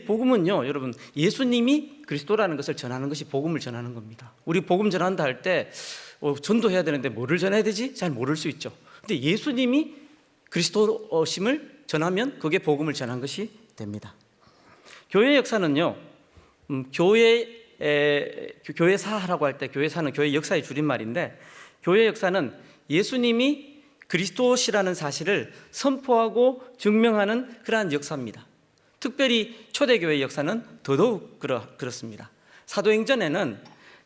복음은요, 여러분, 예수님이 그리스도라는 것을 전하는 것이 복음을 전하는 겁니다. 우리 복음 전한다 할 때 전도해야 되는데 뭐를 전해야 되지? 잘 모를 수 있죠. 근데 예수님이 그리스도심을 전하면 그게 복음을 전한 것이 됩니다. 교회 역사는요, 교회사라고 할 때 교회사는 교회 역사의 줄임말인데, 교회 역사는 예수님이 그리스도시라는 사실을 선포하고 증명하는 그러한 역사입니다. 특별히 초대교회 역사는 더더욱 그렇습니다. 사도행전에는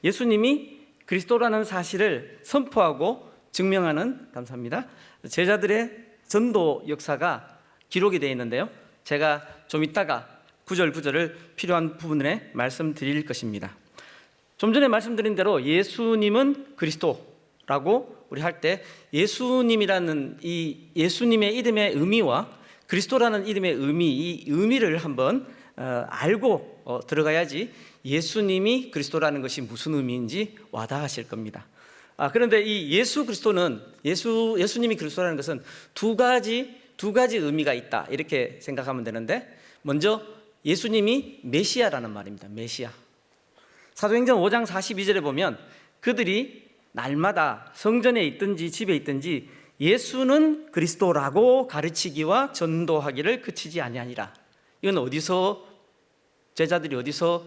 예수님이 그리스도라는 사실을 선포하고 증명하는, 감사합니다, 제자들의 전도 역사가 기록이 되어 있는데요, 제가 좀 이따가 구절을 필요한 부분에 말씀드릴 것입니다. 좀 전에 말씀드린 대로 예수님은 그리스도라고 우리 할 때, 예수님이라는 이 예수님의 이름의 의미와 그리스도라는 이름의 의미, 이 의미를 한번 알고 들어가야지 예수님이 그리스도라는 것이 무슨 의미인지 와닿으실 겁니다. 그런데 이 예수 그리스도는, 예수님이 그리스도라는 것은 두 가지 의미가 있다, 이렇게 생각하면 되는데, 먼저 예수님이 메시아라는 말입니다. 메시아. 사도행전 5장 42절에 보면 그들이 날마다 성전에 있든지 집에 있든지 예수는 그리스도라고 가르치기와 전도하기를 그치지 아니하니라. 이건 어디서, 제자들이 어디서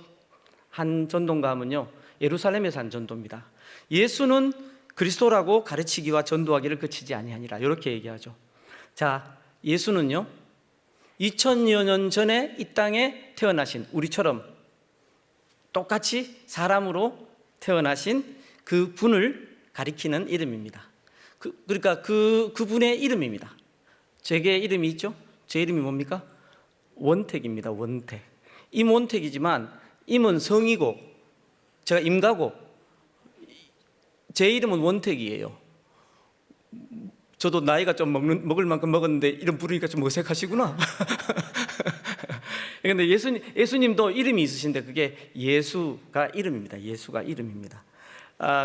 한 전도인가 하면요, 예루살렘에서 한 전도입니다. 예수는 그리스도라고 가르치기와 전도하기를 그치지 아니하니라, 이렇게 얘기하죠. 자, 예수는요, 2000여 년 전에 이 땅에 태어나신, 우리처럼 똑같이 사람으로 태어나신 그 분을 가리키는 이름입니다. 그러니까 그분의 이름입니다. 제게 이름이 있죠? 제 이름이 뭡니까? 원택입니다. 원택. 임원택이지만 임은 성이고 제가 임가고, 제 이름은 원택이에요. 저도 나이가 좀 먹을 만큼 먹었는데 이름 부르니까 좀 어색하시구나. 그런데 예수님도 이름이 있으신데 그게 예수가 이름입니다. 예수가 이름입니다.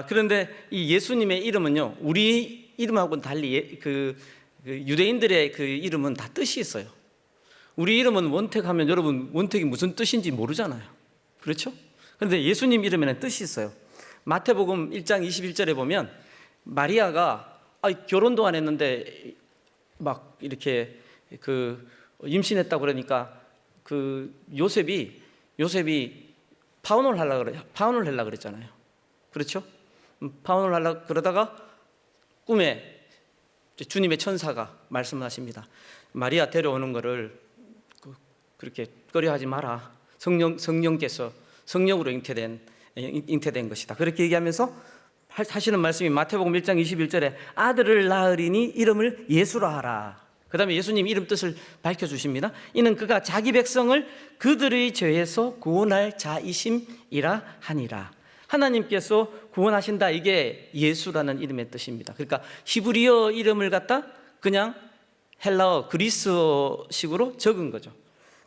그런데 이 예수님의 이름은요, 우리 이름하고는 달리 그 유대인들의 그 이름은 다 뜻이 있어요. 우리 이름은 원택하면 여러분, 원택이 무슨 뜻인지 모르잖아요. 그렇죠? 그런데 예수님 이름에는 뜻이 있어요. 마태복음 1장 21절에 보면 마리아가 결혼도 안 했는데 막 이렇게 임신했다고 그러니까 요셉이 파혼을 하려고 그랬잖아요. 그렇죠? 파혼을 하려고 그러다가 꿈에 주님의 천사가 말씀하십니다. 마리아 데려오는 거를 그렇게 꺼려하지 마라. 성령께서 성령으로 잉태된 것이다. 그렇게 얘기하면서 하시는 말씀이 마태복음 1장 21절에 아들을 낳으리니 이름을 예수라 하라. 그 다음에 예수님 이름 뜻을 밝혀주십니다. 이는 그가 자기 백성을 그들의 죄에서 구원할 자이심이라 하니라. 하나님께서 구원하신다, 이게 예수라는 이름의 뜻입니다. 그러니까 히브리어 이름을 갖다 그냥 헬라어 그리스어식으로 적은 거죠.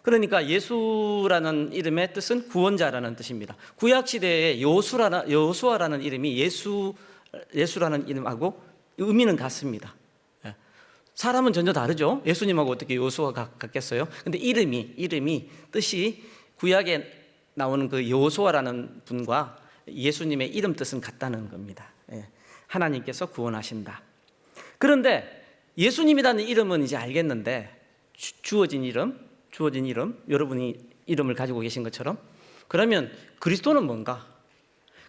그러니까 예수라는 이름의 뜻은 구원자라는 뜻입니다. 구약시대에 여호수아라는 이름이 예수라는 이름하고 의미는 같습니다. 사람은 전혀 다르죠. 예수님하고 어떻게 여호수아가 같겠어요? 근데 이름이 뜻이 구약에 나오는 그 여호수아라는 분과 예수님의 이름 뜻은 같다는 겁니다. 하나님께서 구원하신다. 그런데 예수님이라는 이름은 이제 알겠는데, 주어진 이름, 여러분이 이름을 가지고 계신 것처럼, 그러면 그리스도는 뭔가?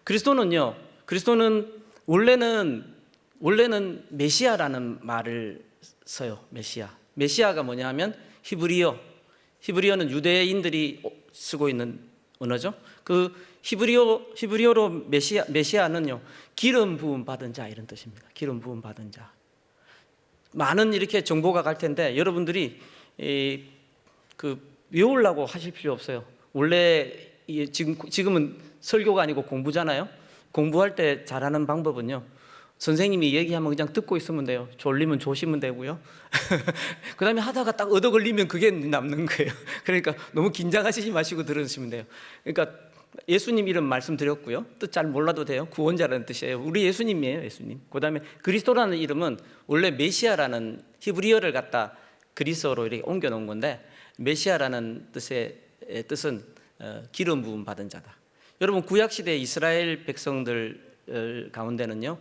그리스도는 원래는 메시아라는 말을 써요. 메시아가 뭐냐 하면 히브리어는 유대인들이 쓰고 있는 언어죠. 그 히브리어로 메시아는요, 기름 부음 받은 자, 이런 뜻입니다. 기름 부음 받은 자. 많은 이렇게 정보가 갈 텐데 여러분들이 외우려고 하실 필요 없어요. 원래 지금은 설교가 아니고 공부잖아요. 공부할 때 잘하는 방법은요, 선생님이 얘기하면 그냥 듣고 있으면 돼요. 졸리면 조시면 되고요. 그 다음에 하다가 딱 얻어 걸리면 그게 남는 거예요. 그러니까 너무 긴장하시지 마시고 들으시면 돼요. 그러니까 예수님 이름 말씀드렸고요. 뜻 잘 몰라도 돼요. 구원자라는 뜻이에요. 우리 예수님이에요. 예수님. 그 다음에 그리스도라는 이름은 원래 메시아라는 히브리어를 갖다 그리스어로 이렇게 옮겨 놓은 건데, 메시아라는 뜻의 뜻은 기름 부음 받은 자다. 여러분 구약 시대 이스라엘 백성들 가운데는요,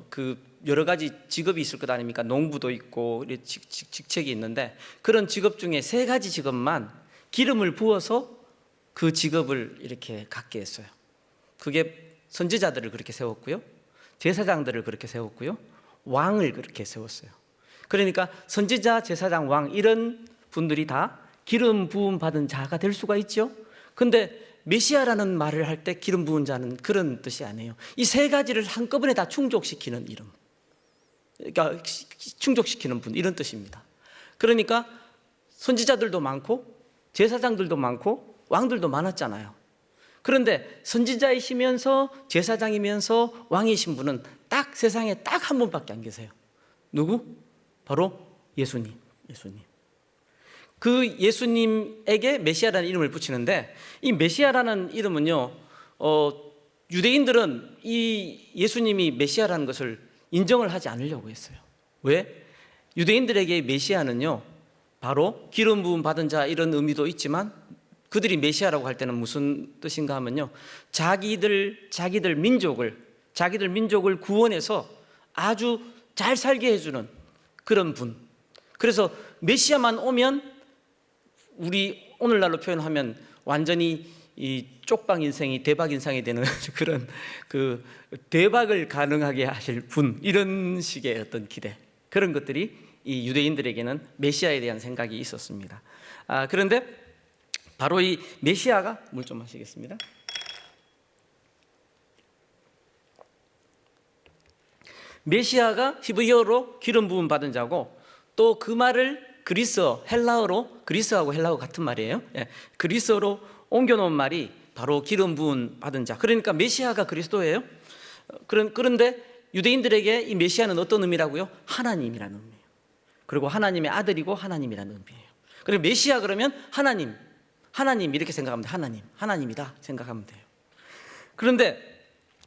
그 여러 가지 직업이 있을 것 아닙니까? 농부도 있고 직책이 있는데 그런 직업 중에 세 가지 직업만 기름을 부어서 그 직업을 이렇게 갖게 했어요. 그게 선지자들을 그렇게 세웠고요, 제사장들을 그렇게 세웠고요, 왕을 그렇게 세웠어요. 그러니까 선지자, 제사장, 왕 이런 분들이 다 기름 부음 받은 자가 될 수가 있죠. 근데 메시아라는 말을 할 때 기름 부은 자는 그런 뜻이 아니에요. 이 세 가지를 한꺼번에 다 충족시키는 이름, 그러니까 충족시키는 분, 이런 뜻입니다. 그러니까 선지자들도 많고 제사장들도 많고 왕들도 많았잖아요. 그런데 선지자이시면서 제사장이면서 왕이신 분은 딱 세상에 딱 한 분밖에 안 계세요. 누구? 바로 예수님. 그 예수님에게 메시아라는 이름을 붙이는데, 이 메시아라는 이름은요, 유대인들은 이 예수님이 메시아라는 것을 인정을 하지 않으려고 했어요. 왜? 유대인들에게 메시아는요, 바로 기름 부음 받은 자 이런 의미도 있지만 그들이 메시아라고 할 때는 무슨 뜻인가 하면요, 자기들 민족을 구원해서 아주 잘 살게 해주는 그런 분. 그래서 메시아만 오면 우리 오늘날로 표현하면 완전히 이 쪽방 인생이 대박 인생이 되는 그런 그 대박을 가능하게 하실 분, 이런 식의 어떤 기대, 그런 것들이 이 유대인들에게는 메시아에 대한 생각이 있었습니다. 그런데 바로 이 메시아가, 물 좀 마시겠습니다. 메시아가 히브리어로 기름 부음 받은 자고, 또 그 말을 그리스어, 헬라어로, 그리스어하고 헬라어 같은 말이에요. 그리스어로 옮겨놓은 말이 바로 기름 부음 받은 자. 그러니까 메시아가 그리스도예요. 그런데 유대인들에게 이 메시아는 어떤 의미라고요? 하나님이라는 의미예요. 그리고 하나님의 아들이고 하나님이라는 의미예요. 그리고 메시아 그러면 하나님 이렇게 생각하면 돼요. 하나님이다 생각하면 돼요. 그런데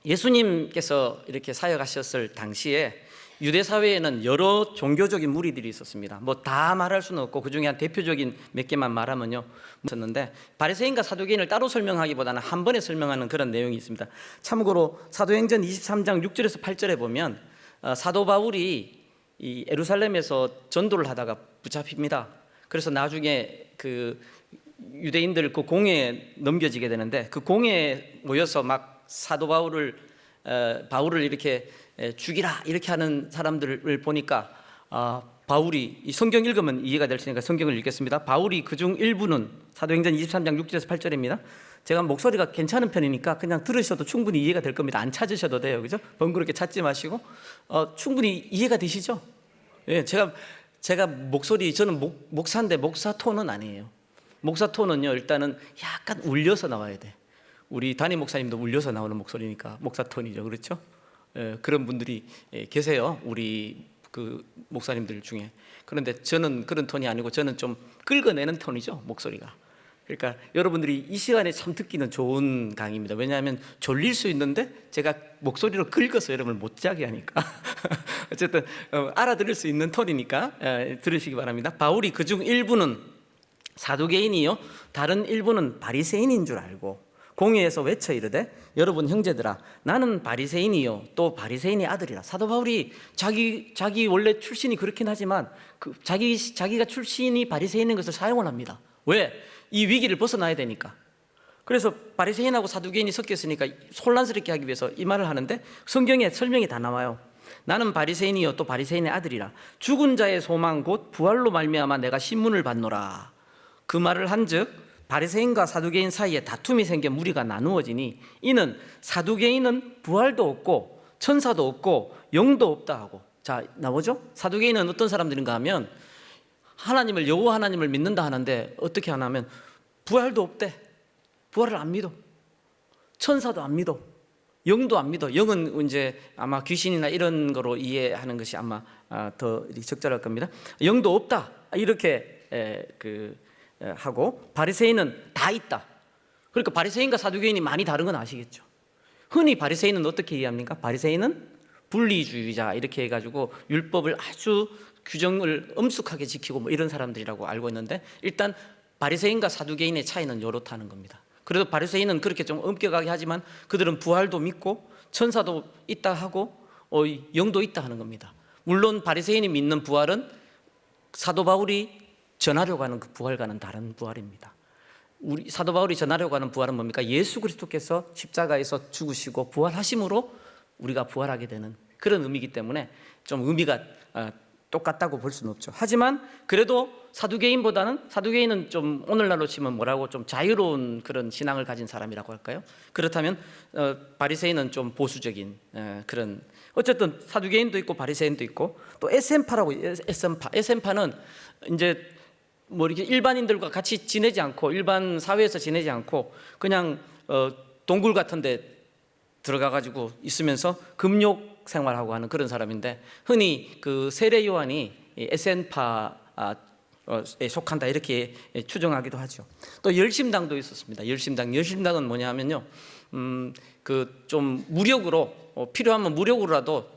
예수님께서 이렇게 사역하셨을 당시에 유대 사회에는 여러 종교적인 무리들이 있었습니다. 뭐 다 말할 수는 없고 그 중에 한 대표적인 몇 개만 말하면요, 있었는데 바리새인과 사두개인을 따로 설명하기보다는 한 번에 설명하는 그런 내용이 있습니다. 참고로 사도행전 23장 6절에서 8절에 보면 사도 바울이 이 예루살렘에서 전도를 하다가 붙잡힙니다. 그래서 나중에 그 유대인들 그 공회에 넘겨지게 되는데, 그 공회에 모여서 막 사도 바울을 이렇게 죽이라 이렇게 하는 사람들을 보니까 바울이, 이 성경 읽으면 이해가 될 테니까 성경을 읽겠습니다. 바울이 그중 일부는, 사도행전 23장 6절에서 8절입니다. 제가 목소리가 괜찮은 편이니까 그냥 들으셔도 충분히 이해가 될 겁니다. 안 찾으셔도 돼요, 그죠? 번거롭게 찾지 마시고 충분히 이해가 되시죠? 예, 제가 목소리, 저는 목사인데 목사 톤은 아니에요. 목사 톤은요, 일단은 약간 울려서 나와야 돼. 우리 담임 목사님도 울려서 나오는 목소리니까 목사 톤이죠, 그렇죠? 그런 분들이 계세요, 우리 그 목사님들 중에. 그런데 저는 그런 톤이 아니고 저는 좀 긁어내는 톤이죠, 목소리가. 그러니까 여러분들이 이 시간에 참 듣기는 좋은 강의입니다. 왜냐하면 졸릴 수 있는데 제가 목소리로 긁어서 여러분을 못 자게 하니까 어쨌든 알아들을 수 있는 톤이니까 들으시기 바랍니다. 바울이 그중 일부는 사두개인이요, 다른 일부는 바리새인인 줄 알고 공회에서 외쳐 이르되, 여러분 형제들아, 나는 바리새인이요 또 바리새인의 아들이라. 사도 바울이 자기 원래 출신이 그렇긴 하지만 자기가 출신이 바리새인인 것을 사용을 합니다. 왜? 이 위기를 벗어나야 되니까. 그래서 바리새인하고 사두개인이 섞였으니까 혼란스럽게 하기 위해서 이 말을 하는데, 성경에 설명이 다 나와요. 나는 바리새인이요 또 바리새인의 아들이라. 죽은 자의 소망 곧 부활로 말미암아 내가 신문을 받노라. 그 말을 한즉 바리새인과 사두개인 사이에 다툼이 생겨 무리가 나누어지니, 이는 사두개인은 부활도 없고 천사도 없고 영도 없다 하고. 자, 나오죠? 사두개인은 어떤 사람들인가 하면 하나님을, 여호와 하나님을 믿는다 하는데 어떻게 하냐면 부활도 없대. 부활을 안 믿어. 천사도 안 믿어. 영도 안 믿어. 영은 이제 아마 귀신이나 이런 거로 이해하는 것이 아마 더 적절할 겁니다. 영도 없다 이렇게 하고, 바리새인은 다 있다. 그러니까 바리새인과 사두개인이 많이 다른 건 아시겠죠? 흔히 바리새인은 어떻게 이해합니까? 바리새인은 분리주의자 이렇게 해가지고 율법을 아주 규정을 엄숙하게 지키고 뭐 이런 사람들이라고 알고 있는데, 일단 바리새인과 사두개인의 차이는 이렇다는 겁니다. 그래도 바리새인은 그렇게 좀 엄격하게 하지만 그들은 부활도 믿고 천사도 있다 하고 영도 있다 하는 겁니다. 물론 바리새인이 믿는 부활은 사도 바울이 전하려고 하는 그 부활과는 다른 부활입니다. 우리 사도 바울이 전하려고 하는 부활은 뭡니까? 예수 그리스도께서 십자가에서 죽으시고 부활하심으로 우리가 부활하게 되는 그런 의미이기 때문에 좀 의미가 똑같다고 볼 수는 없죠. 하지만 그래도 사두개인은 좀 오늘날로 치면 뭐라고 좀 자유로운 그런 신앙을 가진 사람이라고 할까요? 그렇다면 바리새인은 좀 보수적인 그런, 어쨌든 사두개인도 있고 바리새인도 있고, 또 에센파라고, 에센파는 이제 뭐 이렇게 일반인들과 같이 지내지 않고 일반 사회에서 지내지 않고 그냥 동굴 같은 데 들어가 가지고 있으면서 금욕 생활하고 하는 그런 사람인데, 흔히 그 세례 요한이 에센파에 속한다 이렇게 추정하기도 하죠. 또 열심당도 있었습니다. 열심당은 뭐냐 하면요, 그 좀 무력으로 필요하면 무력으로라도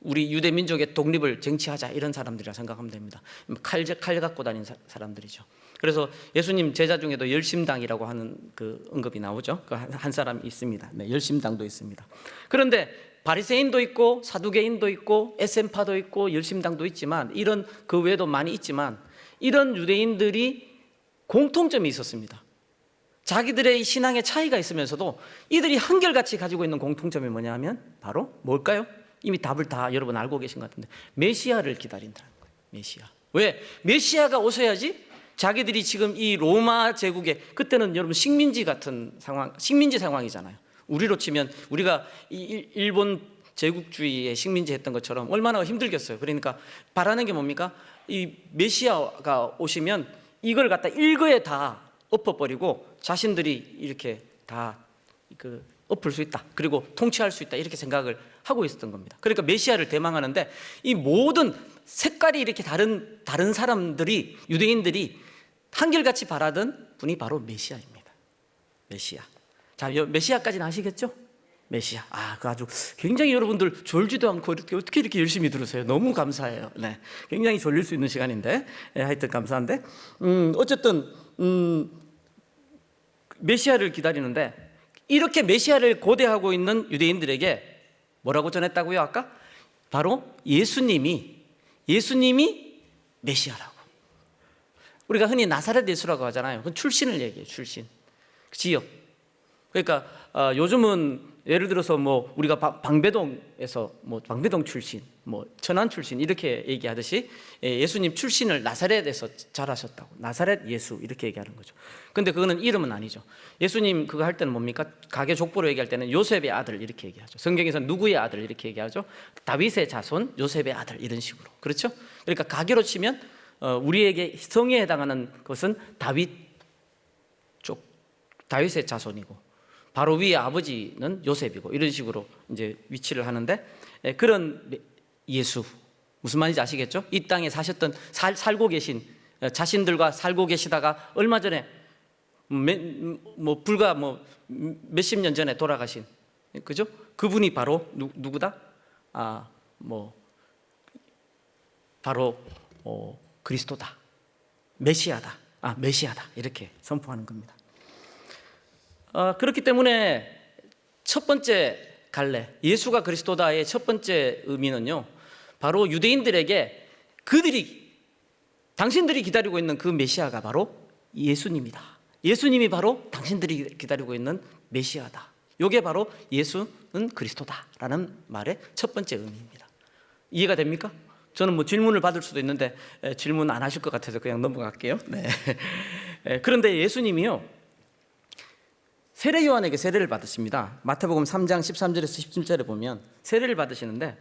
우리 유대 민족의 독립을 쟁취하자 이런 사람들이라 생각하면 됩니다. 칼 갖고 다니는 사람들이죠. 그래서 예수님 제자 중에도 열심당이라고 하는 그 언급이 나오죠. 그 한 사람이 있습니다. 네, 열심당도 있습니다. 그런데 바리새인도 있고 사두개인도 있고 에센파도 있고 열심당도 있지만, 이런 그 외에도 많이 있지만, 이런 유대인들이 공통점이 있었습니다. 자기들의 신앙의 차이가 있으면서도 이들이 한결같이 가지고 있는 공통점이 뭐냐 하면 바로 뭘까요? 이미 답을 다 여러분 알고 계신 것 같은데, 메시아를 기다린다는 거예요. 메시아. 왜? 메시아가 오셔야지 자기들이 지금 이 로마 제국의, 그때는 여러분 식민지 같은 상황, 식민지 상황이잖아요. 우리로 치면 우리가 일본 제국주의의 식민지 했던 것처럼 얼마나 힘들겠어요. 그러니까 바라는 게 뭡니까? 이 메시아가 오시면 이걸 갖다 일거에 다 엎어버리고 자신들이 이렇게 다 엎을 수 있다, 그리고 통치할 수 있다, 이렇게 생각을 하고 있었던 겁니다. 그러니까 메시아를 대망하는데, 이 모든 색깔이 이렇게 다른 사람들이, 유대인들이 한결같이 바라던 분이 바로 메시아입니다. 메시아. 자, 메시아까지는 아시겠죠? 메시아. 그 아주 굉장히 여러분들 졸지도 않고 어떻게 이렇게 열심히 들으세요? 너무 감사해요. 네, 굉장히 졸릴 수 있는 시간인데, 하여튼 감사한데, 어쨌든 메시아를 기다리는데, 이렇게 메시아를 고대하고 있는 유대인들에게 뭐라고 전했다고요? 아까 바로 예수님이 메시아라고. 우리가 흔히 나사렛 예수라고 하잖아요. 그건 출신을 얘기해요. 출신, 지역. 그러니까 요즘은 예를 들어서 뭐 우리가 방배동에서 뭐 방배동 출신, 뭐 천안 출신 이렇게 얘기하듯이 예수님 출신을 나사렛에서 자라셨다고, 나사렛 예수 이렇게 얘기하는 거죠. 근데 그거는 이름은 아니죠. 예수님 그거 할 때는 뭡니까? 가계 족보로 얘기할 때는 요셉의 아들 이렇게 얘기하죠. 성경에서 누구의 아들 이렇게 얘기하죠. 다윗의 자손, 요셉의 아들, 이런 식으로. 그렇죠? 그러니까 가계로 치면 우리에게 성에 해당하는 것은 다윗의 자손이고, 바로 위에 아버지는 요셉이고, 이런 식으로 이제 위치를 하는데, 그런 예수, 무슨 말인지 아시겠죠? 이 땅에 사셨던, 살고 계신, 자신들과 살고 계시다가 얼마 전에 불과 몇십 년 전에 돌아가신, 그죠? 그분이 바로 누구다? 바로 그리스도다, 메시아다, 메시아다, 이렇게 선포하는 겁니다. 그렇기 때문에 첫 번째 갈래, 예수가 그리스도다의 첫 번째 의미는요, 바로 유대인들에게 당신들이 기다리고 있는 그 메시아가 바로 예수님이다. 예수님이 바로 당신들이 기다리고 있는 메시아다. 이게 바로 예수는 그리스도다라는 말의 첫 번째 의미입니다. 이해가 됩니까? 저는 뭐 질문을 받을 수도 있는데 질문 안 하실 것 같아서 그냥 넘어갈게요. 네. 그런데 예수님이요, 세례 요한에게 세례를 받으십니다. 마태복음 3장 13절에서 17절에 보면 세례를 받으시는데,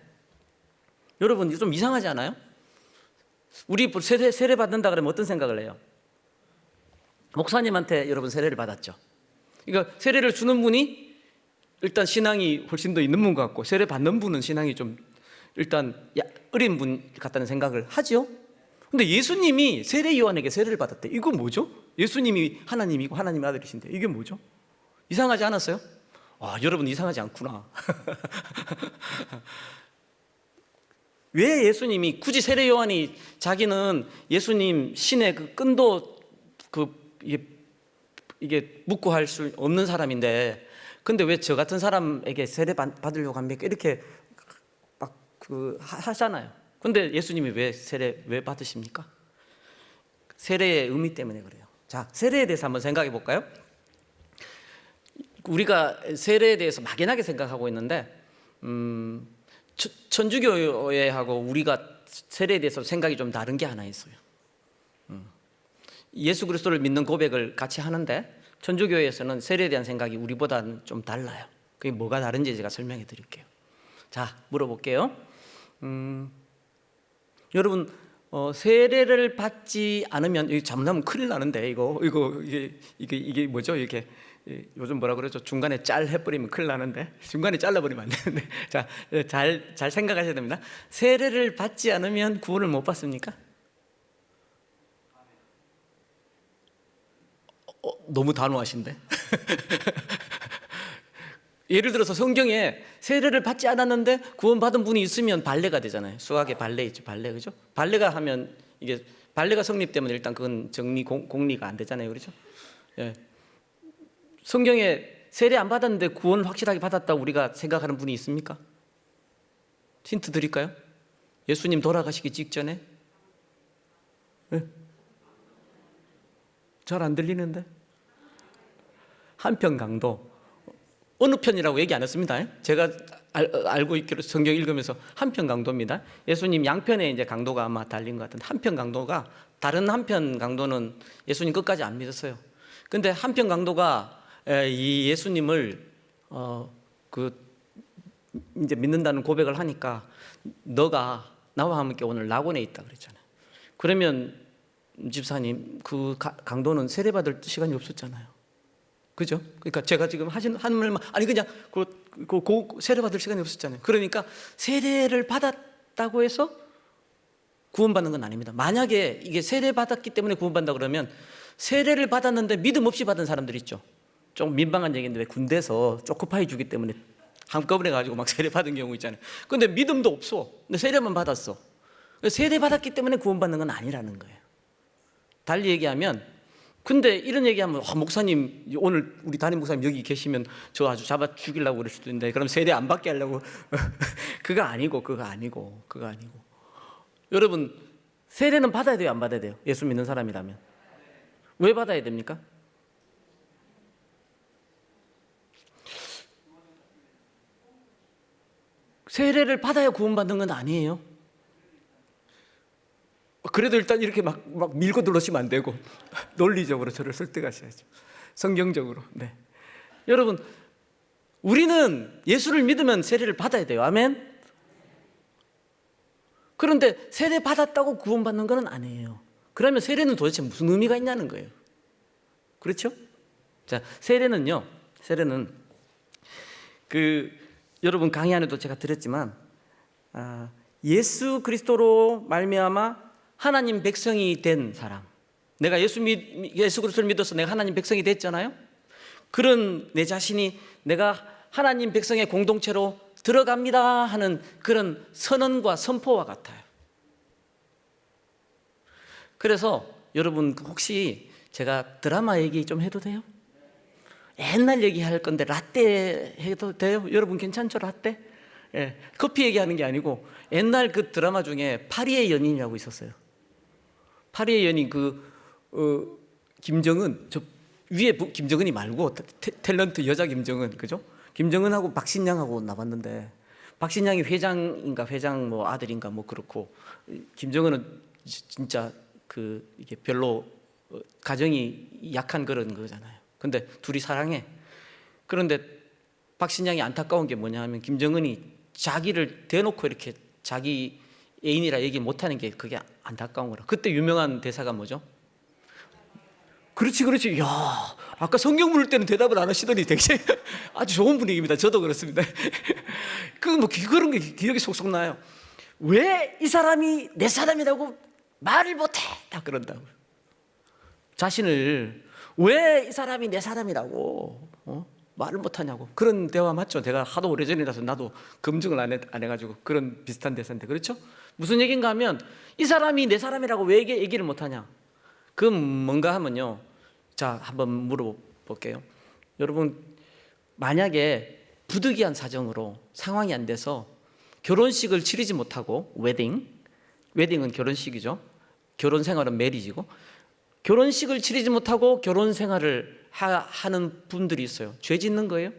여러분 이거 좀 이상하지 않아요? 우리 세례 받는다 그러면 어떤 생각을 해요? 목사님한테 여러분 세례를 받았죠. 그러니까 세례를 주는 분이 일단 신앙이 훨씬 더 있는 분 같고, 세례 받는 분은 신앙이 좀 일단 어린 분 같다는 생각을 하죠. 근데 예수님이 세례 요한에게 세례를 받았대. 이거 뭐죠? 예수님이 하나님이고 하나님의 아들이신데 이게 뭐죠? 이상하지 않았어요? 여러분 이상하지 않구나. 왜 예수님이 굳이 세례 요한이 자기는 예수님 신의 그 끈도 이게 묻고 할 수 없는 사람인데, 근데 왜 저 같은 사람에게 세례 받으려고 합니까? 이렇게 막 하잖아요. 근데 예수님이 왜 세례 왜 받으십니까? 세례의 의미 때문에 그래요. 자, 세례에 대해서 한번 생각해 볼까요? 우리가 세례에 대해서 막연하게 생각하고 있는데, 천주교회하고 우리가 세례에 대해서 생각이 좀 다른 게 하나 있어요. 예수 그리스도를 믿는 고백을 같이 하는데, 천주교회에서는 세례에 대한 생각이 우리보다는 좀 달라요. 그게 뭐가 다른지 제가 설명해 드릴게요. 자, 물어볼게요. 여러분, 세례를 받지 않으면, 이거 잘못하면 큰일 나는데, 이게 뭐죠? 이게 요즘 뭐라 그러죠? 중간에 짤 해버리면 큰일 나는데, 중간에 잘라버리면 안 되는데, 자, 잘 생각하셔야 됩니다. 세례를 받지 않으면 구원을 못 받습니까? 너무 단호하신데. 예를 들어서 성경에 세례를 받지 않았는데 구원받은 분이 있으면 발레가 되잖아요. 수학에 발레 있죠, 발레, 그죠? 발레가 하면 이게 발레가 성립되면 일단 그건 정리 공리가 안 되잖아요, 그렇죠? 예. 성경에 세례 안 받았는데 구원 확실하게 받았다고 우리가 생각하는 분이 있습니까? 힌트 드릴까요? 예수님 돌아가시기 직전에? 예. 잘 안 들리는데? 한편 강도. 어느 편이라고 얘기 안 했습니다. 제가 알고 있기로 성경 읽으면서 한편 강도입니다. 예수님 양편에 이제 강도가 아마 달린 것 같은데, 한편 강도가, 다른 한편 강도는 예수님 끝까지 안 믿었어요. 근데 한편 강도가 이 예수님을 이제 믿는다는 고백을 하니까, 너가 나와 함께 오늘 낙원에 있다 그랬잖아요. 그러면 집사님, 그 강도는 세례받을 시간이 없었잖아요. 그죠? 그러니까 제가 지금 하신 한 말만, 아니 그냥 세례 받을 시간이 없었잖아요. 그러니까 세례를 받았다고 해서 구원받는 건 아닙니다. 만약에 이게 세례 받았기 때문에 구원받는다 그러면, 세례를 받았는데 믿음 없이 받은 사람들 있죠. 좀 민망한 얘기인데, 왜 군대에서 초코파이 주기 때문에 한꺼번에 가지고 막 세례 받은 경우 있잖아요. 근데 믿음도 없어. 근데 세례만 받았어. 세례 받았기 때문에 구원받는 건 아니라는 거예요. 달리 얘기하면, 근데 이런 얘기하면, 목사님, 오늘 우리 담임 목사님 여기 계시면 저 아주 잡아 죽이려고 그럴 수도 있는데, 그럼 세례 안 받게 하려고. 그거 아니고. 여러분, 세례는 받아야 돼요, 안 받아야 돼요? 예수 믿는 사람이라면. 왜 받아야 됩니까? 세례를 받아야 구원받는 건 아니에요. 그래도 일단 이렇게 막 밀고 들어오시면 안 되고, 논리적으로 저를 설득하셔야죠. 성경적으로. 네. 여러분, 우리는 예수를 믿으면 세례를 받아야 돼요. 아멘? 그런데 세례 받았다고 구원받는 건 아니에요. 그러면 세례는 도대체 무슨 의미가 있냐는 거예요. 그렇죠? 자, 세례는 여러분 강의 안에도 제가 드렸지만, 예수 그리스도로 말미암아 하나님 백성이 된 사람, 내가 예수 그리스도를 믿어서 내가 하나님 백성이 됐잖아요. 그런 내 자신이 내가 하나님 백성의 공동체로 들어갑니다 하는 그런 선언과 선포와 같아요. 그래서 여러분, 혹시 제가 드라마 얘기 좀 해도 돼요? 옛날 얘기할 건데 라떼 해도 돼요? 여러분 괜찮죠? 라떼? 예, 커피 얘기하는 게 아니고, 옛날 그 드라마 중에 파리의 연인이라고 있었어요. 파리의 연인, 김정은, 저 위에 김정은이 말고 탤런트 여자 김정은, 그죠? 김정은하고 박신양하고 나왔는데, 박신양이 회장인가 회장 뭐 아들인가 뭐 그렇고, 김정은은 진짜 이게 별로 가정이 약한 그런 거잖아요. 근데 둘이 사랑해. 그런데 박신양이 안타까운 게 뭐냐 하면, 김정은이 자기를 대놓고 이렇게 자기 애인이라 얘기 못하는 게 그게 안타까운 거라. 그때 유명한 대사가 뭐죠? 그렇지. 야, 아까 성경 물을 때는 대답을 안 하시더니 되게 아주 좋은 분위기입니다. 저도 그렇습니다. 그런 게 기억이 속속 나요. 왜 이 사람이 내 사람이라고 말을 못해? 다 그런다고요. 자신을 왜 이 사람이 내 사람이라고 말을 못하냐고. 그런 대화 맞죠? 제가 하도 오래전이라서 나도 검증을 안 해가지고 그런 비슷한 대사인데, 그렇죠? 무슨 얘기인가 하면, 이 사람이 내 사람이라고 왜 얘기를 못하냐. 그건 뭔가 하면요, 자, 한번 물어볼게요. 여러분, 만약에 부득이한 사정으로 상황이 안 돼서 결혼식을 치르지 못하고 웨딩은 결혼식이죠. 결혼 생활은 메리지고, 결혼식을 치르지 못하고 결혼 생활을 하는 분들이 있어요. 죄 짓는 거예요?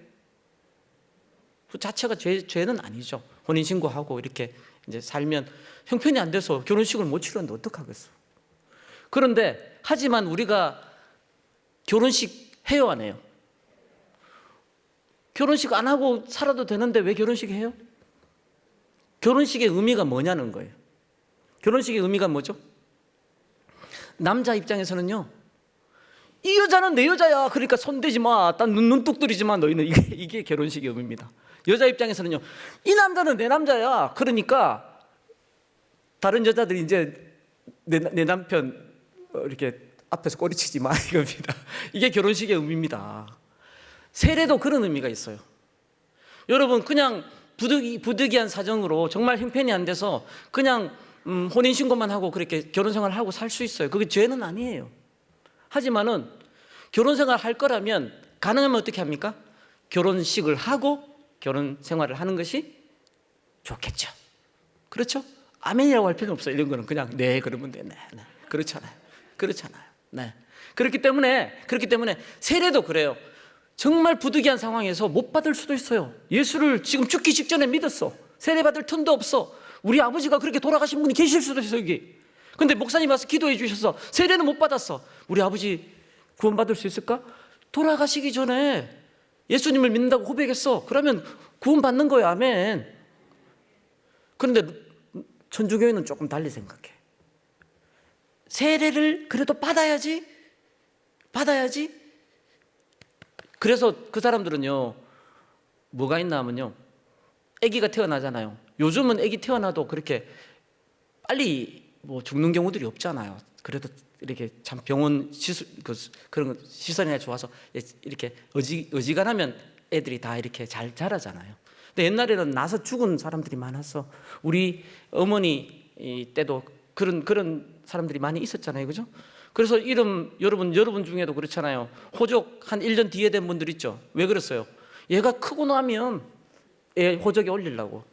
그 자체가 죄는 아니죠. 혼인 신고하고 이렇게 이제 살면 형편이 안 돼서 결혼식을 못 치르는데 어떡하겠어. 그런데 하지만 우리가 결혼식 해요, 안 해요? 결혼식 안 하고 살아도 되는데 왜 결혼식 해요? 결혼식의 의미가 뭐냐는 거예요. 결혼식의 의미가 뭐죠? 남자 입장에서는요, 이 여자는 내 여자야, 그러니까 손대지 마, 딴 눈뚝 들이지 마, 너희는. 이게 결혼식의 의미입니다. 여자 입장에서는요, 이 남자는 내 남자야, 그러니까 다른 여자들이 이제 내 남편 이렇게 앞에서 꼬리치지 마, 이겁니다. 이게 결혼식의 의미입니다. 세례도 그런 의미가 있어요. 여러분, 그냥 부득이한 사정으로 정말 형편이 안 돼서 그냥 혼인신고만 하고 그렇게 결혼생활을 하고 살 수 있어요. 그게 죄는 아니에요. 하지만은 결혼생활 할 거라면 가능하면 어떻게 합니까? 결혼식을 하고 결혼생활을 하는 것이 좋겠죠. 그렇죠? 아멘이라고 할 필요 없어요. 이런 거는 그냥 네 그러면 돼. 네. 그렇잖아요. 네. 그렇기 때문에 세례도 그래요. 정말 부득이한 상황에서 못 받을 수도 있어요. 예수를 지금 죽기 직전에 믿었어. 세례 받을 틈도 없어. 우리 아버지가 그렇게 돌아가신 분이 계실 수도 있어요, 여기. 근데 목사님 와서 기도해 주셔서 세례는 못 받았어. 우리 아버지 구원받을 수 있을까? 돌아가시기 전에 예수님을 믿는다고 고백했어. 그러면 구원받는 거예요. 아멘. 그런데 천주교회는 조금 달리 생각해. 세례를 그래도 받아야지. 그래서 그 사람들은요, 뭐가 있나 하면요, 아기가 태어나잖아요. 요즘은 아기 태어나도 그렇게 빨리 뭐 죽는 경우들이 없잖아요. 그래도 이렇게 참 병원 그런 시설이나 좋아서 이렇게 어지간하면 애들이 다 이렇게 잘 자라잖아요. 근데 옛날에는 나서 죽은 사람들이 많았어. 우리 어머니 때도 그런 사람들이 많이 있었잖아요, 그죠? 그래서 여러분 중에도 그렇잖아요. 호적 한 1년 뒤에 된 분들 있죠. 왜 그랬어요? 얘가 크고 나면 얘 호적에 올리려고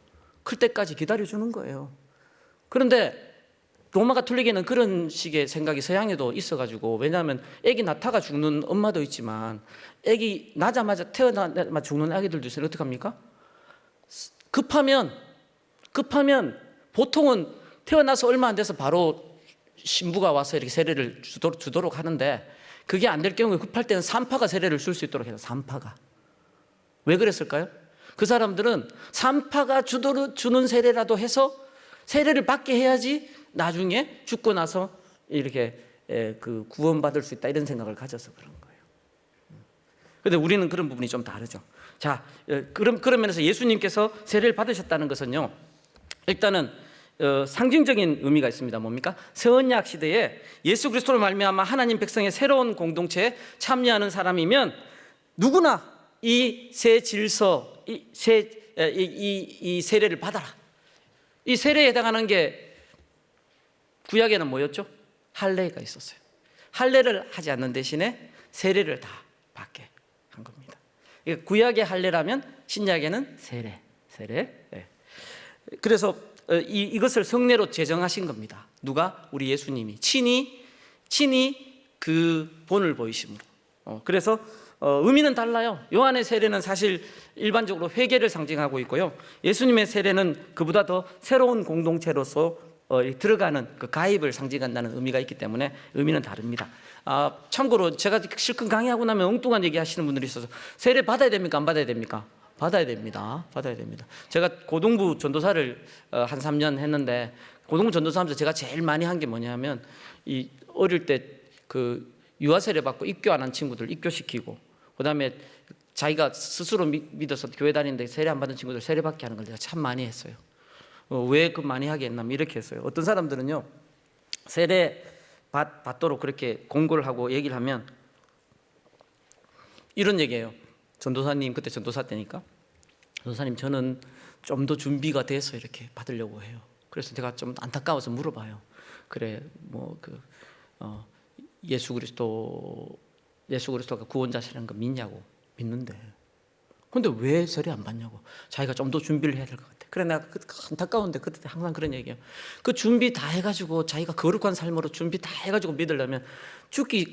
클 때까지 기다려주는 거예요. 그런데 로마 가톨릭에는 그런 식의 생각이 서양에도 있어가지고, 왜냐하면 애기 낳다가 죽는 엄마도 있지만 애기 낳자마자 태어나자마자 죽는 아기들도 있어요. 어떡합니까? 급하면 보통은 태어나서 얼마 안 돼서 바로 신부가 와서 이렇게 세례를 주도록 하는데, 그게 안 될 경우에 급할 때는 산파가 세례를 줄 수 있도록 해요. 산파가. 왜 그랬을까요? 그 사람들은 산파가 주는 세례라도 해서 세례를 받게 해야지 나중에 죽고 나서 이렇게 그 구원받을 수 있다, 이런 생각을 가져서 그런 거예요. 그런데 우리는 그런 부분이 좀 다르죠. 자, 그런 면에서 예수님께서 세례를 받으셨다는 것은요, 일단은 상징적인 의미가 있습니다. 뭡니까? 새언약 시대에 예수 그리스도로 말미암아 하나님 백성의 새로운 공동체에 참여하는 사람이면 누구나 이 새 질서, 이 세례를 받아라. 이 세례에 해당하는 게 구약에는 뭐였죠? 할례가 있었어요. 할례를 하지 않는 대신에 세례를 다 받게 한 겁니다. 구약의 할례라면 신약에는 세례. 네. 그래서 이것을 성례로 제정하신 겁니다. 누가? 우리 예수님이 친히 그 본을 보이심으로. 그래서 의미는 달라요. 요한의 세례는 사실 일반적으로 회개를 상징하고 있고요, 예수님의 세례는 그보다 더 새로운 공동체로서 들어가는 그 가입을 상징한다는 의미가 있기 때문에 의미는 다릅니다. 참고로 제가 실컷 강의하고 나면 엉뚱한 얘기 하시는 분들이 있어서 세례 받아야 됩니까? 안 받아야 됩니까? 받아야 됩니다. 제가 고등부 전도사를 한 3년 했는데, 고등부 전도사하면서 제가 제일 많이 한 게 뭐냐면, 이 어릴 때 그 유아 세례 받고 입교 안 한 친구들 입교시키고, 그다음에 자기가 스스로 믿어서 교회 다니는데 세례 안 받은 친구들 세례 받게 하는 걸 제가 참 많이 했어요. 왜 그 많이 하게 했냐면 이렇게 했어요. 어떤 사람들은요, 세례 받도록 그렇게 공고를 하고 얘기를 하면 이런 얘기예요. 전도사님, 그때 전도사 때니까, 전도사님 저는 좀 더 준비가 돼서 이렇게 받으려고 해요. 그래서 제가 좀 안타까워서 물어봐요. 그래, 뭐 예수 그리스도 예수 그리스도가 구원자시라는 거 믿냐고. 믿는데. 근데 왜 세례 안 받냐고. 자기가 좀 더 준비를 해야 될 것 같아. 그래, 내가 안타까운데 그때 항상 그런 얘기예요. 그 준비 다 해가지고 자기가 거룩한 삶으로 준비 다 해가지고 믿으려면 죽기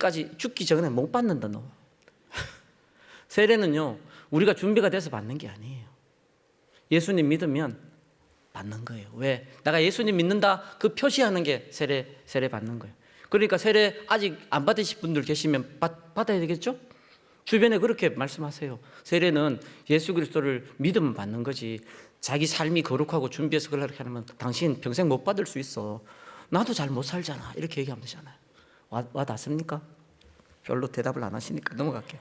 전에 못 받는다 너. 세례는요 우리가 준비가 돼서 받는 게 아니에요. 예수님 믿으면 받는 거예요. 왜? 내가 예수님 믿는다 그 표시하는 게 세례 받는 거예요. 그러니까 세례 아직 안 받으신 분들 계시면 받아야 되겠죠? 주변에 그렇게 말씀하세요. 세례는 예수 그리스도를 믿으면 받는 거지. 자기 삶이 거룩하고 준비해서 그렇게 하면 당신 평생 못 받을 수 있어. 나도 잘 못 살잖아. 이렇게 얘기하면 되잖아요. 와 닿습니까? 별로 대답을 안 하시니까 넘어갈게요.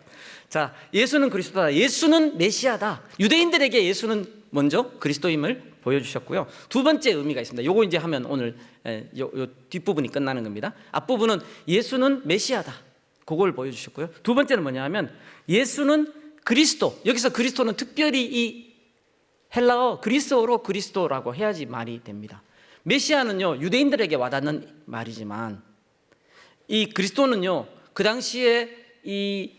자, 예수는 그리스도다. 예수는 메시아다. 유대인들에게 예수는 먼저 그리스도임을 보여주셨고요. 두 번째 의미가 있습니다. 요거 이제 하면 오늘 요 뒷부분이 끝나는 겁니다. 앞부분은 예수는 메시아다. 그걸 보여주셨고요. 두 번째는 뭐냐 하면 예수는 그리스도. 여기서 그리스도는 특별히 이 헬라어 그리스어로 그리스도라고 해야지 말이 됩니다. 메시아는요 유대인들에게 와닿는 말이지만 이 그리스도는요 그 당시에 이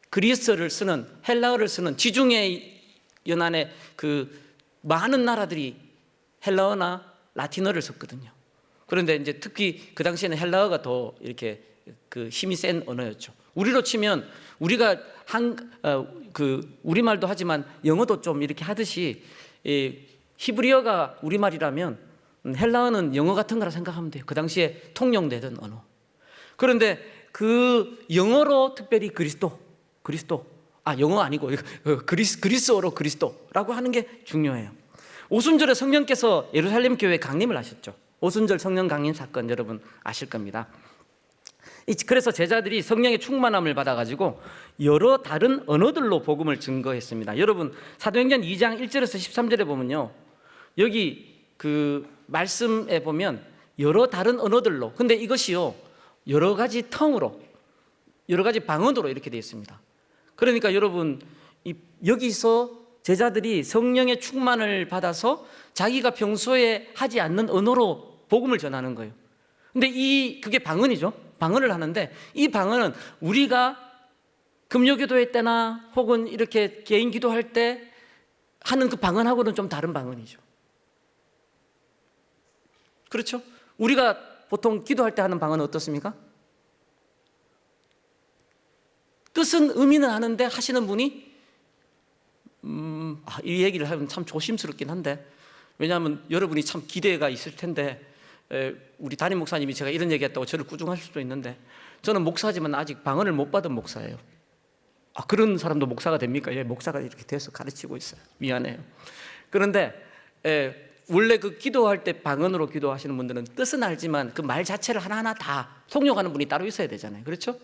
그리스어를 쓰는 헬라어를 쓰는 지중해 연안에 그 많은 나라들이 헬라어나 라틴어를 썼거든요. 그런데 이제 특히 그 당시에는 헬라어가 더 이렇게 그 힘이 센 언어였죠. 우리로 치면 우리가 우리말도 하지만 영어도 좀 이렇게 하듯이 히브리어가 우리말이라면 헬라어는 영어 같은 거라 생각하면 돼요. 그 당시에 통용되던 언어. 그런데 그 영어로 특별히 영어 아니고 그리스어로 그리스도라고 하는 게 중요해요. 오순절에 성령께서 예루살렘 교회에 강림을 하셨죠. 오순절 성령 강림 사건 여러분 아실 겁니다. 그래서 제자들이 성령의 충만함을 받아가지고 여러 다른 언어들로 복음을 증거했습니다. 여러분 사도행전 2장 1절에서 13절에 보면요, 여기 그 말씀에 보면 여러 다른 언어들로, 근데 이것이요 여러 가지 텅으로, 여러 가지 방언으로 이렇게 되어 있습니다. 그러니까 여러분 여기서 제자들이 성령의 충만을 받아서 자기가 평소에 하지 않는 언어로 복음을 전하는 거예요. 근데 그게 방언이죠. 방언을 하는데 이 방언은 우리가 금요기도회 때나 혹은 이렇게 개인 기도할 때 하는 그 방언하고는 좀 다른 방언이죠. 그렇죠? 우리가 보통 기도할 때 하는 방언은 어떻습니까? 뜻은 의미는 아는데 하시는 분이 이 얘기를 하면 참 조심스럽긴 한데, 왜냐하면 여러분이 참 기대가 있을 텐데 우리 담임 목사님이 제가 이런 얘기했다고 저를 꾸중하실 수도 있는데, 저는 목사지만 아직 방언을 못 받은 목사예요. 그런 사람도 목사가 됩니까? 예, 목사가 이렇게 돼서 가르치고 있어요. 미안해요. 그런데 원래 그 기도할 때 방언으로 기도하시는 분들은 뜻은 알지만 그 말 자체를 하나하나 다 통역하는 분이 따로 있어야 되잖아요. 그렇죠?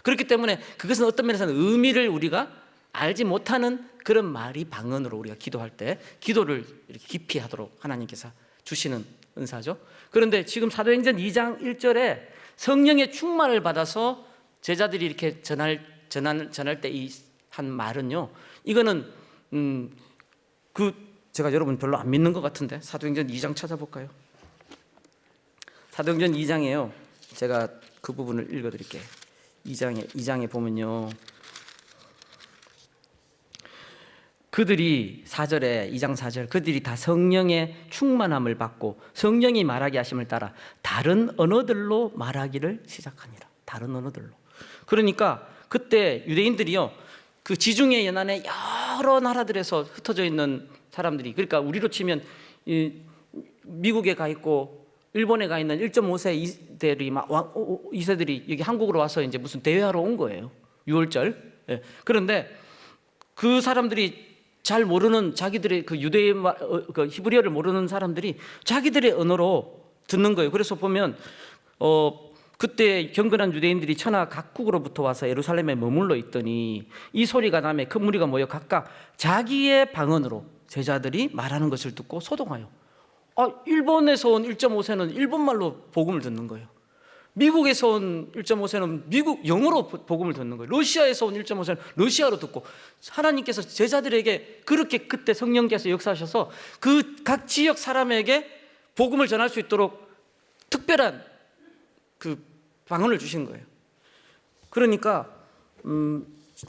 그렇기 때문에 그것은 어떤 면에서는 의미를 우리가 알지 못하는 그런 말이 방언으로 우리가 기도할 때 기도를 이렇게 깊이 하도록 하나님께서 주시는 은사죠. 그런데 지금 사도행전 2장 1절에 성령의 충만을 받아서 제자들이 이렇게 전할 때 이 한 말은요, 이거는 제가 여러분 별로 안 믿는 것 같은데 사도행전 2장 찾아볼까요? 사도행전 2장에요. 제가 그 부분을 읽어드릴게요. 2장에 보면요, 그들이 4절에 2장 4절 그들이 다 성령의 충만함을 받고 성령이 말하게 하심을 따라 다른 언어들로 말하기를 시작하니라. 다른 언어들로. 그러니까 그때 유대인들이요 그 지중해 연안에 여러 나라들에서 흩어져 있는 사람들이, 그러니까 우리로 치면 미국에 가 있고 일본에 가 있는 1.5세 2세들이 여기 한국으로 와서 이제 무슨 대회하러 온 거예요. 6월절. 예. 그런데 그 사람들이 잘 모르는 자기들의 그 그 히브리어를 모르는 사람들이 자기들의 언어로 듣는 거예요. 그래서 보면 그때 경건한 유대인들이 천하 각국으로부터 와서 예루살렘에 머물러 있더니 이 소리가 나매 큰 무리가 모여 각각 자기의 방언으로 제자들이 말하는 것을 듣고 소동하여. 일본에서 온 1.5세는 일본말로 복음을 듣는 거예요. 미국에서 온 1.5세는 미국 영어로 복음을 듣는 거예요. 러시아에서 온 1.5세는 러시아로 듣고, 하나님께서 제자들에게 그렇게 그때 성령께서 역사하셔서 그 각 지역 사람에게 복음을 전할 수 있도록 특별한 그 방언을 주신 거예요. 그러니까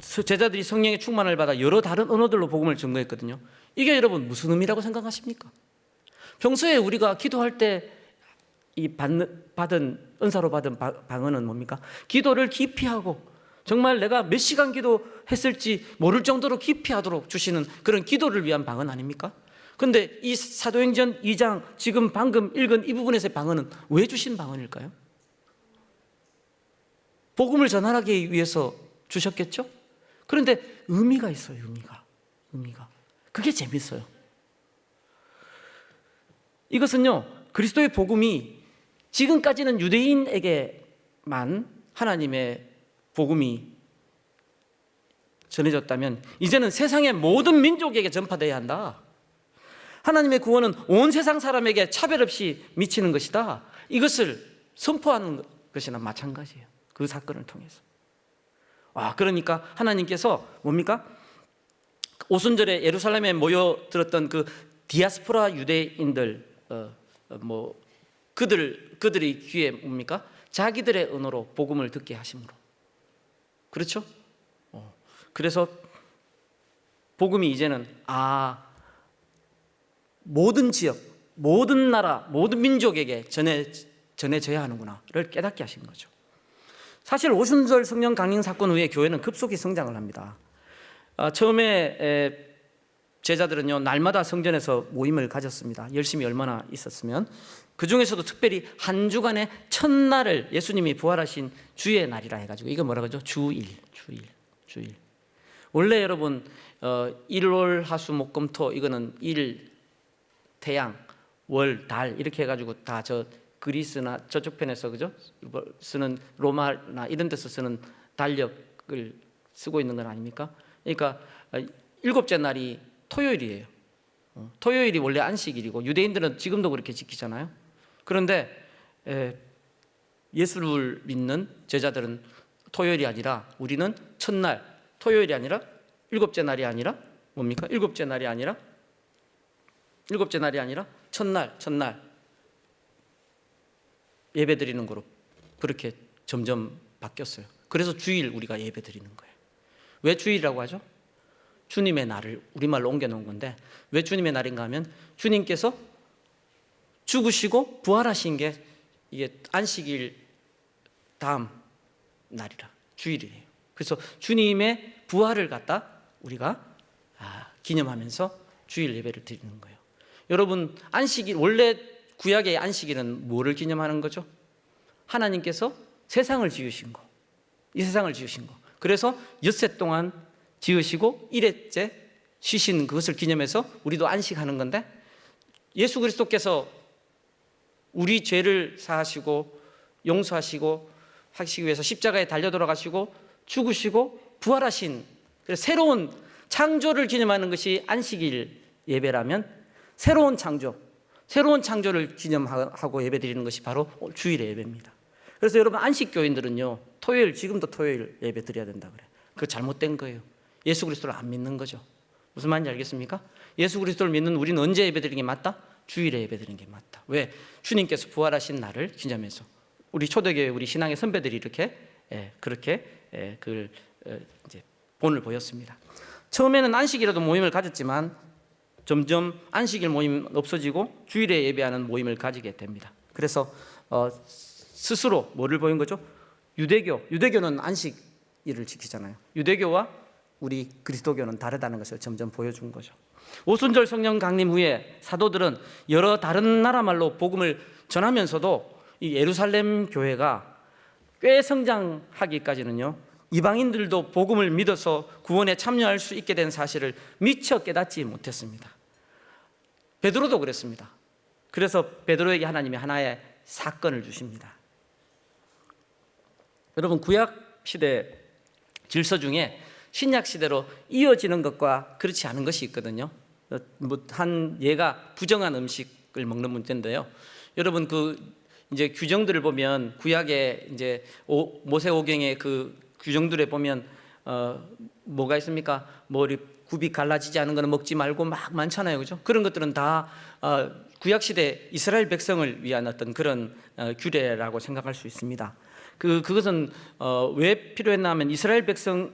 제자들이 성령의 충만을 받아 여러 다른 언어들로 복음을 증거했거든요. 이게 여러분 무슨 의미라고 생각하십니까? 평소에 우리가 기도할 때 이 받은 은사로 받은 방언은 뭡니까? 기도를 깊이 하고 정말 내가 몇 시간 기도했을지 모를 정도로 깊이 하도록 주시는 그런 기도를 위한 방언 아닙니까? 그런데 이 사도행전 2장 지금 방금 읽은 이 부분에서의 방언은 왜 주신 방언일까요? 복음을 전하기 위해서 주셨겠죠? 그런데 의미가 있어요. 의미가 그게 재밌어요. 이것은요, 그리스도의 복음이 지금까지는 유대인에게만 하나님의 복음이 전해졌다면 이제는 세상의 모든 민족에게 전파되어야 한다. 하나님의 구원은 온 세상 사람에게 차별 없이 미치는 것이다. 이것을 선포하는 것이나 마찬가지예요. 그 사건을 통해서. 그러니까 하나님께서 뭡니까? 오순절에 예루살렘에 모여들었던 그 디아스포라 유대인들, 그들의 귀에 뭡니까? 자기들의 언어로 복음을 듣게 하심으로. 그렇죠? 그래서 복음이 이제는 모든 지역, 모든 나라, 모든 민족에게 전해져야 하는구나를 깨닫게 하신 거죠. 사실 오순절 성령 강림 사건 후에 교회는 급속히 성장을 합니다. 처음에 제자들은요, 날마다 성전에서 모임을 가졌습니다. 열심히 얼마나 있었으면. 그 중에서도 특별히 한 주간의 첫날을 예수님이 부활하신 주의 날이라 해가지고 이거 뭐라 그러죠? 주일. 원래 여러분 일월 화수목금토 이거는 일, 태양, 월, 달 이렇게 해가지고 다 저 그리스나 저쪽 편에서 그죠? 쓰는 로마나 이런 데서 쓰는 달력을 쓰고 있는 건 아닙니까? 그러니까 일곱째 날이 토요일이에요. 토요일이 원래 안식일이고 유대인들은 지금도 그렇게 지키잖아요. 그런데 예수를 믿는 제자들은 토요일이 아니라 우리는 첫날, 토요일이 아니라 일곱째 날이 아니라 뭡니까? 일곱째 날이 아니라 첫날 예배 드리는 거로 그렇게 점점 바뀌었어요. 그래서 주일 우리가 예배 드리는 거예요. 왜 주일이라고 하죠? 주님의 날을 우리말로 옮겨놓은 건데 왜 주님의 날인가 하면 주님께서 죽으시고 부활하신 게 이게 안식일 다음 날이라 주일이에요. 그래서 주님의 부활을 갖다 우리가 기념하면서 주일 예배를 드리는 거예요. 여러분 안식일 원래 구약의 안식일은 뭐를 기념하는 거죠? 하나님께서 세상을 지으신 거, 이 세상을 지으신 거. 그래서 엿새 동안 지으시고 일회째 쉬신 그것을 기념해서 우리도 안식하는 건데 예수 그리스도께서 우리 죄를 사하시고 용서하시고 하시기 위해서 십자가에 달려 돌아가시고 죽으시고 부활하신 그래서 새로운 창조를 기념하는 것이 안식일 예배라면 새로운 창조를 기념하고 예배드리는 것이 바로 주일의 예배입니다. 그래서 여러분 안식교인들은요 지금도 토요일 예배 드려야 된다 그래요. 그거 잘못된 거예요. 예수 그리스도를 안 믿는 거죠. 무슨 말인지 알겠습니까? 예수 그리스도를 믿는 우리는 언제 예배드리는 게 맞다? 주일에 예배드리는 게 맞다. 왜? 주님께서 부활하신 날을 기념해서 우리 초대교회 우리 신앙의 선배들이 이렇게 그렇게 그걸 이제 본을 보였습니다. 처음에는 안식이라도 모임을 가졌지만 점점 안식일 모임 없어지고 주일에 예배하는 모임을 가지게 됩니다. 그래서 스스로 뭐를 보인 거죠? 유대교는 안식일을 지키잖아요. 유대교와 우리 그리스도교는 다르다는 것을 점점 보여준 거죠. 오순절 성령 강림 후에 사도들은 여러 다른 나라 말로 복음을 전하면서도 이 예루살렘 교회가 꽤 성장하기까지는요 이방인들도 복음을 믿어서 구원에 참여할 수 있게 된 사실을 미처 깨닫지 못했습니다. 베드로도 그랬습니다. 그래서 베드로에게 하나님이 하나의 사건을 주십니다. 여러분 구약 시대 질서 중에 신약 시대로 이어지는 것과 그렇지 않은 것이 있거든요. 한 예가 부정한 음식을 먹는 문제인데요. 여러분 이제 규정들을 보면 구약의 이제 모세오경의 그 규정들에 보면 뭐가 있습니까? 굽이 갈라지지 않은 거는 먹지 말고 막 많잖아요, 그죠? 그런 것들은 다 구약 시대 이스라엘 백성을 위한 어떤 그런 규례라고 생각할 수 있습니다. 그것은 왜 필요했나 하면 이스라엘 백성을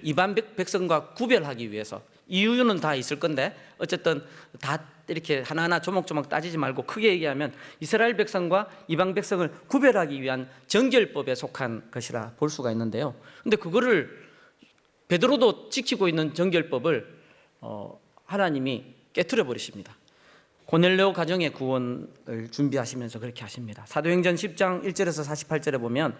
이방 백성과 구별하기 위해서. 이유는 다 있을 건데 어쨌든 다 이렇게 하나하나 조목조목 따지지 말고 크게 얘기하면 이스라엘 백성과 이방 백성을 구별하기 위한 정결법에 속한 것이라 볼 수가 있는데요. 근데 그거를 베드로도 지키고 있는 정결법을 하나님이 깨트려 버리십니다. 고넬료 가정의 구원을 준비하시면서 그렇게 하십니다. 사도행전 10장 1절에서 48절에 보면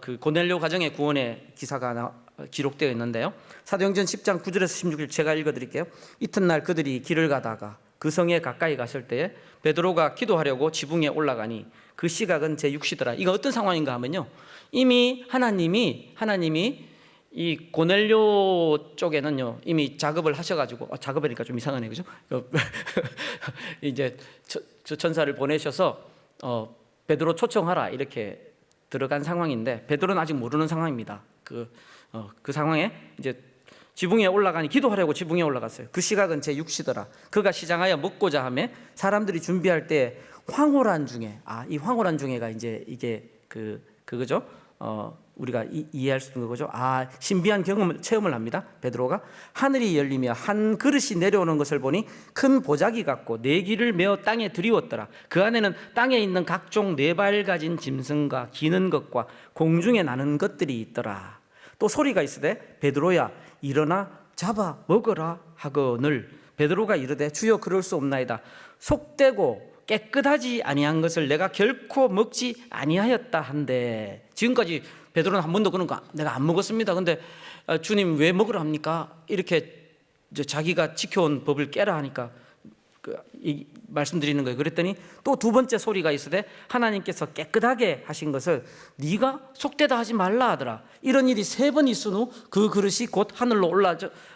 그 고넬료 가정의 구원의 기사가 기록되어 있는데요. 사도행전 10장 9절에서 16절 제가 읽어드릴게요. 이튿날 그들이 길을 가다가 그 성에 가까이 갔을 때에 베드로가 기도하려고 지붕에 올라가니 그 시각은 제6시더라. 이거 어떤 상황인가 하면요, 이미 하나님이 이 고넬료 쪽에는요 이미 작업을 하셔가지고 작업이니까 좀 이상하네, 그죠? 이제 천사를 보내셔서 베드로 초청하라 이렇게 들어간 상황인데 베드로는 아직 모르는 상황입니다. 그 상황에 이제 지붕에 올라가니 기도하려고 지붕에 올라갔어요. 그 시각은 제6시더라. 그가 시장하여 먹고자 하매 사람들이 준비할 때 황홀한 중에 이 황홀한 중에가 이제 이게 그거죠. 우리가 이해할 수 있는 거죠. 신비한 체험을 합니다. 베드로가 하늘이 열리며 한 그릇이 내려오는 것을 보니 큰 보자기 같고 네 기를 메어 땅에 들이웠더라. 그 안에는 땅에 있는 각종 네 발 가진 짐승과 기는 것과 공중에 나는 것들이 있더라. 또 소리가 있으되 베드로야 일어나 잡아 먹어라 하거늘 베드로가 이르되 주여 그럴 수 없나이다. 속되고 깨끗하지 아니한 것을 내가 결코 먹지 아니하였다 한데. 지금까지 베드로는 한 번도 그런 거 내가 안 먹었습니다. 근데 주님 왜 먹으라 합니까? 이렇게 자기가 지켜온 법을 깨라 하니까 말씀드리는 거예요. 그랬더니 또 두 번째 소리가 있으되 하나님께서 깨끗하게 하신 것을 네가 속되다 하지 말라 하더라. 이런 일이 3번 있은 후 그 그릇이 곧 하늘로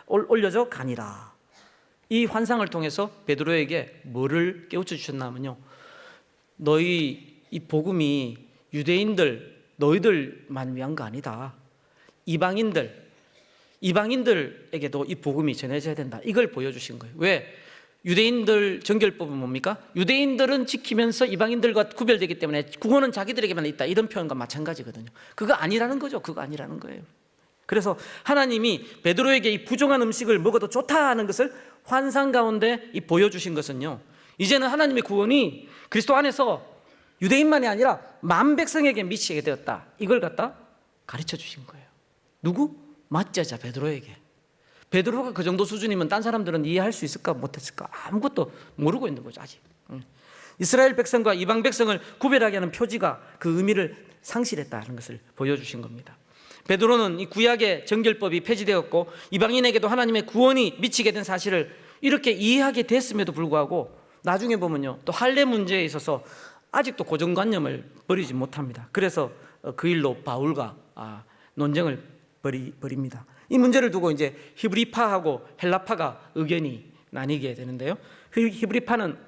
올려져 가니라. 이 환상을 통해서 베드로에게 뭐를 깨우쳐 주셨나 하면요, 너희 이 복음이 유대인들 너희들만 위한 거 아니다. 이방인들에게도 이 복음이 전해져야 된다. 이걸 보여주신 거예요. 왜? 유대인들 정결법은 뭡니까? 유대인들은 지키면서 이방인들과 구별되기 때문에 구원은 자기들에게만 있다. 이런 표현과 마찬가지거든요. 그거 아니라는 거죠. 그거 아니라는 거예요. 그래서 하나님이 베드로에게 이 부정한 음식을 먹어도 좋다 하는 것을 환상 가운데 보여주신 것은요, 이제는 하나님의 구원이 그리스도 안에서 유대인만이 아니라 만백성에게 미치게 되었다. 이걸 갖다 가르쳐 주신 거예요. 누구? 맞자자 베드로에게. 베드로가 그 정도 수준이면 딴 사람들은 이해할 수 있을까 못했을까? 아무것도 모르고 있는 거죠, 아직. 이스라엘 백성과 이방 백성을 구별하게 하는 표지가 그 의미를 상실했다는 것을 보여주신 겁니다. 베드로는 이 구약의 정결법이 폐지되었고 이방인에게도 하나님의 구원이 미치게 된 사실을 이렇게 이해하게 됐음에도 불구하고 나중에 보면요, 또 할례 문제에 있어서 아직도 고정관념을 버리지 못합니다. 그래서 그 일로 바울과 논쟁을 벌입니다. 이 문제를 두고 이제 히브리파하고 헬라파가 의견이 나뉘게 되는데요. 히브리파는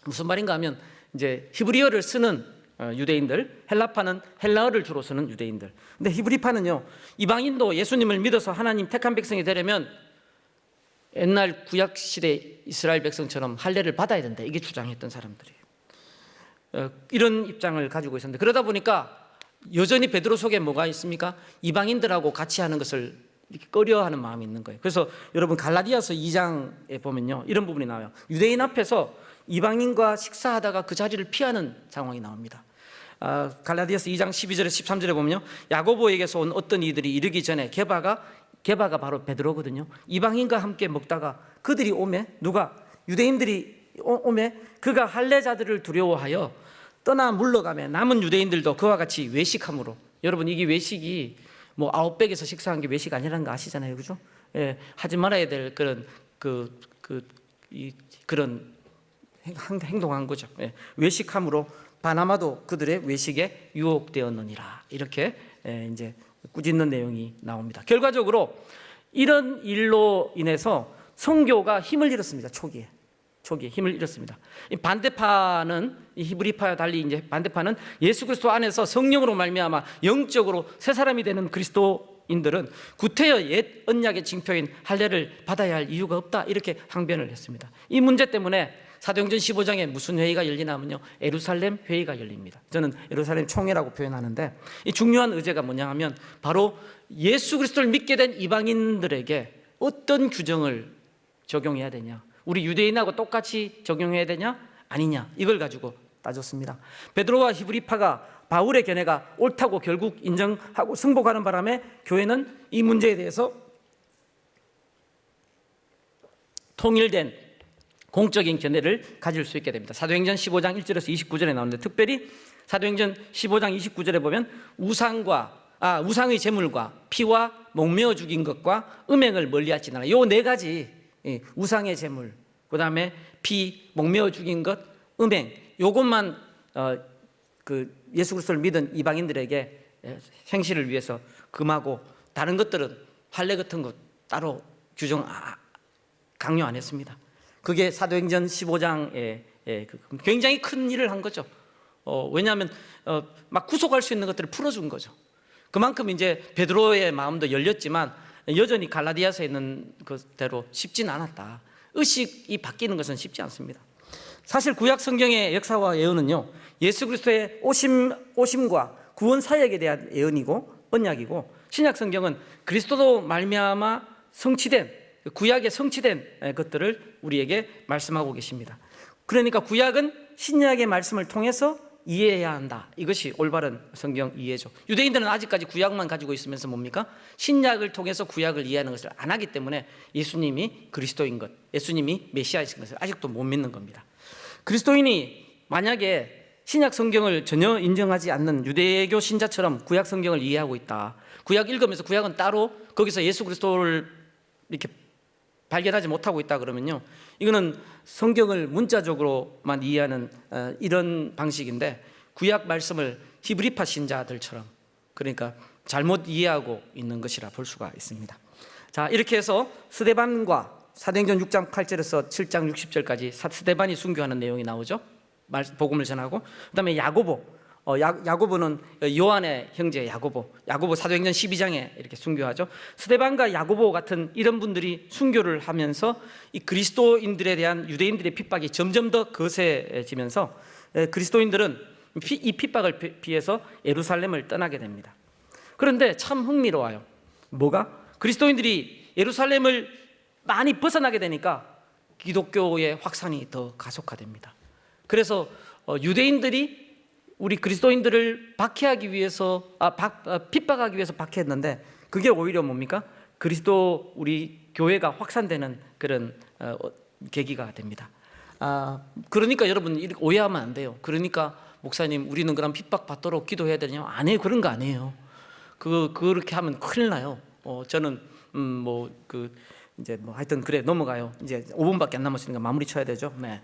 무슨 말인가 하면 이제 히브리어를 쓰는 유대인들, 헬라파는 헬라어를 주로 쓰는 유대인들. 근데 히브리파는요, 이방인도 예수님을 믿어서 하나님 택한 백성이 되려면 옛날 구약 시대 이스라엘 백성처럼 할례를 받아야 된다. 이게 주장했던 사람들이에요. 이런 입장을 가지고 있었는데, 그러다 보니까 여전히 베드로 속에 뭐가 있습니까? 이방인들하고 같이 하는 것을 이렇게 꺼려하는 마음이 있는 거예요. 그래서 여러분 갈라디아서 2장에 보면요, 이런 부분이 나와요. 유대인 앞에서 이방인과 식사하다가 그 자리를 피하는 상황이 나옵니다. 갈라디아서 2장 12절에서 13절에 보면요, 야고보에게서 온 어떤 이들이 이르기 전에 게바가 바로 베드로거든요. 이방인과 함께 먹다가 그들이 오매, 유대인들이 오매 그가 할례자들을 두려워하여 떠나 물러가며 남은 유대인들도 그와 같이 외식함으로. 여러분, 이게 외식이 뭐 아웃백에서 식사한 게 외식 아니라는 거 아시잖아요, 그죠? 예, 하지 말아야 될 그런 그런 행동한 거죠. 예, 외식함으로 바나마도 그들의 외식에 유혹되었느니라. 이렇게 이제 꾸짖는 내용이 나옵니다. 결과적으로 이런 일로 인해서 선교가 힘을 잃었습니다. 초기에 힘을 잃었습니다. 이 반대파는, 이 히브리파와 달리 이제 반대파는 예수 그리스도 안에서 성령으로 말미암아 영적으로 새 사람이 되는 그리스도인들은 구태여 옛 언약의 징표인 할례를 받아야 할 이유가 없다. 이렇게 항변을 했습니다. 이 문제 때문에 사도행전 15장에 무슨 회의가 열리냐면요, 예루살렘 회의가 열립니다. 저는 예루살렘 총회라고 표현하는데, 이 중요한 의제가 뭐냐 하면 바로 예수 그리스도를 믿게 된 이방인들에게 어떤 규정을 적용해야 되냐, 우리 유대인하고 똑같이 적용해야 되냐 아니냐, 이걸 가지고 따졌습니다. 베드로와 히브리파가 바울의 견해가 옳다고 결국 인정하고 승복하는 바람에 교회는 이 문제에 대해서 통일된 공적인 견해를 가질 수 있게 됩니다. 사도행전 15장 1절에서 29절에 나오는데, 특별히 사도행전 15장 29절에 보면 우상의 제물과 피와 목매어 죽인 것과 음행을 멀리할지니라, 요 네 가지, 우상의 제물, 그 다음에 피, 목매어 죽인 것, 음행, 요것만 그 예수 그리스도를 믿은 이방인들에게 행실을 위해서 금하고, 다른 것들은 할례 같은 것 따로 규정 강요 안 했습니다. 그게 사도행전 15장에 굉장히 큰 일을 한 거죠. 왜냐하면 막 구속할 수 있는 것들을 풀어준 거죠. 그만큼 이제 베드로의 마음도 열렸지만 여전히 갈라디아서에 있는 것대로 쉽진 않았다. 의식이 바뀌는 것은 쉽지 않습니다. 사실 구약 성경의 역사와 예언은요, 예수 그리스도의 오심과 구원 사역에 대한 예언이고 언약이고, 신약 성경은 그리스도로 말미암아 성취된, 구약에 성취된 것들을 우리에게 말씀하고 계십니다. 그러니까 구약은 신약의 말씀을 통해서 이해해야 한다. 이것이 올바른 성경 이해죠. 유대인들은 아직까지 구약만 가지고 있으면서 뭡니까? 신약을 통해서 구약을 이해하는 것을 안 하기 때문에 예수님이 그리스도인 것, 예수님이 메시아이신 것을 아직도 못 믿는 겁니다. 그리스도인이 만약에 신약 성경을 전혀 인정하지 않는 유대교 신자처럼 구약 성경을 이해하고 있다, 구약 읽으면서 구약은 따로 거기서 예수 그리스도를 이렇게 발견하지 못하고 있다 그러면요, 이거는 성경을 문자적으로만 이해하는 이런 방식인데, 구약 말씀을 히브리파 신자들처럼, 그러니까 잘못 이해하고 있는 것이라 볼 수가 있습니다. 자, 이렇게 해서 스데반과 사도행전 6장 8절에서 7장 60절까지 스데반이 순교하는 내용이 나오죠. 복음을 전하고, 그다음에 야고보는 요한의 형제 야고보 사도행전 12장에 이렇게 순교하죠. 스데반과 야고보 같은 이런 분들이 순교를 하면서 이 그리스도인들에 대한 유대인들의 핍박이 점점 더 거세지면서 그리스도인들은 이 핍박을 피해서 예루살렘을 떠나게 됩니다. 그런데 참 흥미로워요. 뭐가? 그리스도인들이 예루살렘을 많이 벗어나게 되니까 기독교의 확산이 더 가속화됩니다. 그래서 유대인들이 우리 그리스도인들을 박해하기 위해서 핍박하기 위해서 박해했는데, 그게 오히려 뭡니까? 그리스도 우리 교회가 확산되는 그런 계기가 됩니다. 그러니까 여러분 이렇게 오해하면 안 돼요. 그러니까 목사님, 우리는 그럼 핍박 받도록 기도해야 되냐? 아니에요. 그런 거 아니에요. 그렇게 하면 큰일 나요. 저는 이제 하여튼 그래, 넘어가요. 이제 5분밖에 안 남았으니까 마무리 쳐야 되죠. 네.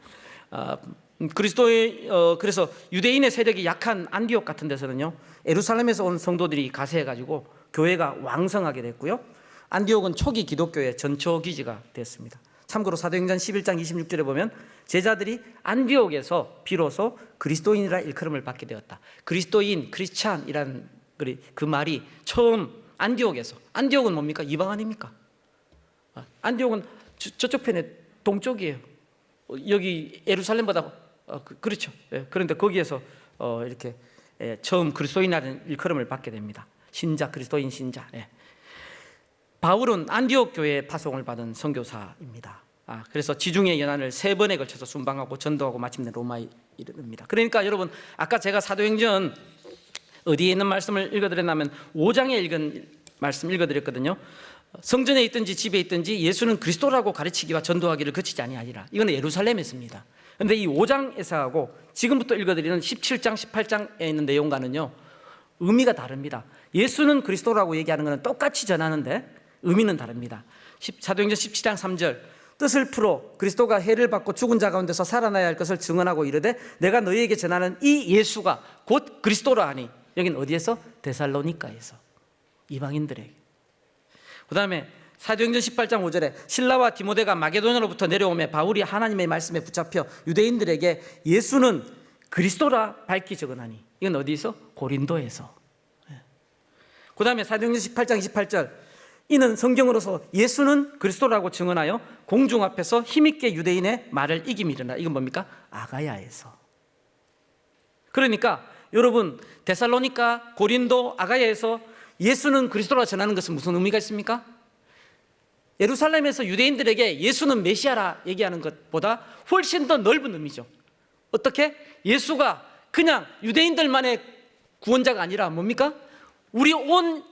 그래서 유대인의 세력이 약한 안디옥 같은 데서는요, 예루살렘에서 온 성도들이 가세해가지고 교회가 왕성하게 됐고요, 안디옥은 초기 기독교의 전초 기지가 됐습니다. 참고로 사도행전 11장 26절에 보면 제자들이 안디옥에서 비로소 그리스도인이라 일컬음을 받게 되었다. 그리스도인, 크리스찬이라는 그 말이 처음 안디옥에서, 안디옥은 뭡니까? 이방 아닙니까? 안디옥은 저쪽 편에 동쪽이에요. 여기 예루살렘보다 그렇죠. 그런데 거기에서 이렇게 처음 그리스도인이라는 일컬음을 받게 됩니다. 신자, 그리스도인 신자. 바울은 안디옥 교회에 파송을 받은 선교사입니다. 그래서 지중해 연안을 3번에 걸쳐서 순방하고 전도하고 마침내 로마에 이릅니다. 그러니까 여러분, 아까 제가 사도행전 어디에 있는 말씀을 읽어드렸냐면 5장에 읽은 말씀 읽어드렸거든요. 성전에 있든지 집에 있든지 예수는 그리스도라고 가르치기와 전도하기를 그치지 아니하리라. 이건 예루살렘에 있습니다. 그런데 이 5장에서하고 지금부터 읽어드리는 17장, 18장에 있는 내용과는요, 의미가 다릅니다. 예수는 그리스도라고 얘기하는 것은 똑같이 전하는데 의미는 다릅니다. 사도행전 17장 3절, 뜻을 풀어 그리스도가 해를 받고 죽은 자 가운데서 살아나야 할 것을 증언하고 이르되 내가 너희에게 전하는 이 예수가 곧 그리스도라 하니, 여긴 어디에서? 데살로니가에서, 이방인들에게. 그 다음에 사도행전 18장 5절에 실라와 디모데가 마게도냐로부터 내려오매 바울이 하나님의 말씀에 붙잡혀 유대인들에게 예수는 그리스도라 밝히 적어나니, 이건 어디서? 고린도에서. 그 다음에 사도행전 18장 28절, 이는 성경으로서 예수는 그리스도라고 증언하여 공중 앞에서 힘있게 유대인의 말을 이김이려나. 이건 뭡니까? 아가야에서. 그러니까 여러분, 데살로니가, 고린도, 아가야에서 예수는 그리스도라 전하는 것은 무슨 의미가 있습니까? 예루살렘에서 유대인들에게 예수는 메시아라 얘기하는 것보다 훨씬 더 넓은 의미죠. 어떻게? 예수가 그냥 유대인들만의 구원자가 아니라 뭡니까? 우리 온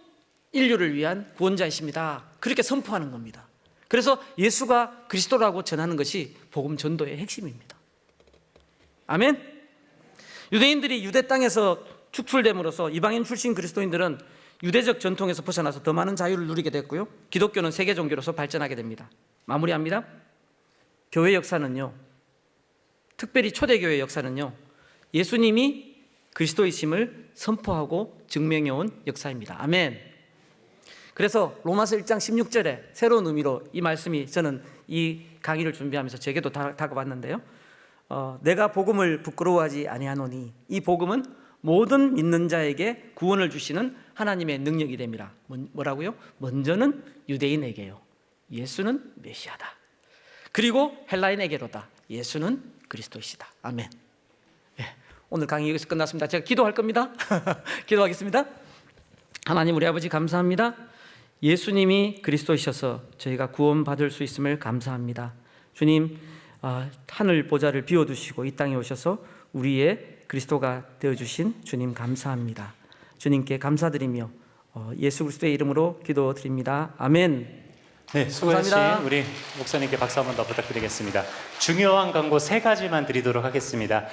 인류를 위한 구원자이십니다. 그렇게 선포하는 겁니다. 그래서 예수가 그리스도라고 전하는 것이 복음 전도의 핵심입니다. 아멘. 유대인들이 유대 땅에서 축출됨으로써 이방인 출신 그리스도인들은 유대적 전통에서 벗어나서 더 많은 자유를 누리게 됐고요, 기독교는 세계 종교로서 발전하게 됩니다. 마무리합니다. 교회 역사는요, 특별히 초대교회 역사는요, 예수님이 그리스도이심을 선포하고 증명해온 역사입니다. 아멘. 그래서 로마서 1장 16절에 새로운 의미로 이 말씀이, 저는 이 강의를 준비하면서 제게도 다가왔는데요, 내가 복음을 부끄러워하지 아니하노니 이 복음은 모든 믿는 자에게 구원을 주시는 하나님의 능력이 됩니다. 뭐라고요? 먼저는 유대인에게요, 예수는 메시아다. 그리고 헬라인에게로다, 예수는 그리스도이시다. 아멘. 오늘 강의 여기서 끝났습니다. 제가 기도할 겁니다. 기도하겠습니다. 하나님 우리 아버지 감사합니다. 예수님이 그리스도이셔서 저희가 구원받을 수 있음을 감사합니다. 주님, 하늘 보좌를 비워두시고 이 땅에 오셔서 우리의 그리스도가 되어주신 주님 감사합니다. 주님께 감사드리며 예수 그리스도의 이름으로 기도드립니다. 아멘. 네, 수고하신 우리 목사님께 박수 한번 더 부탁드리겠습니다. 중요한 광고 3가지만 드리도록 하겠습니다.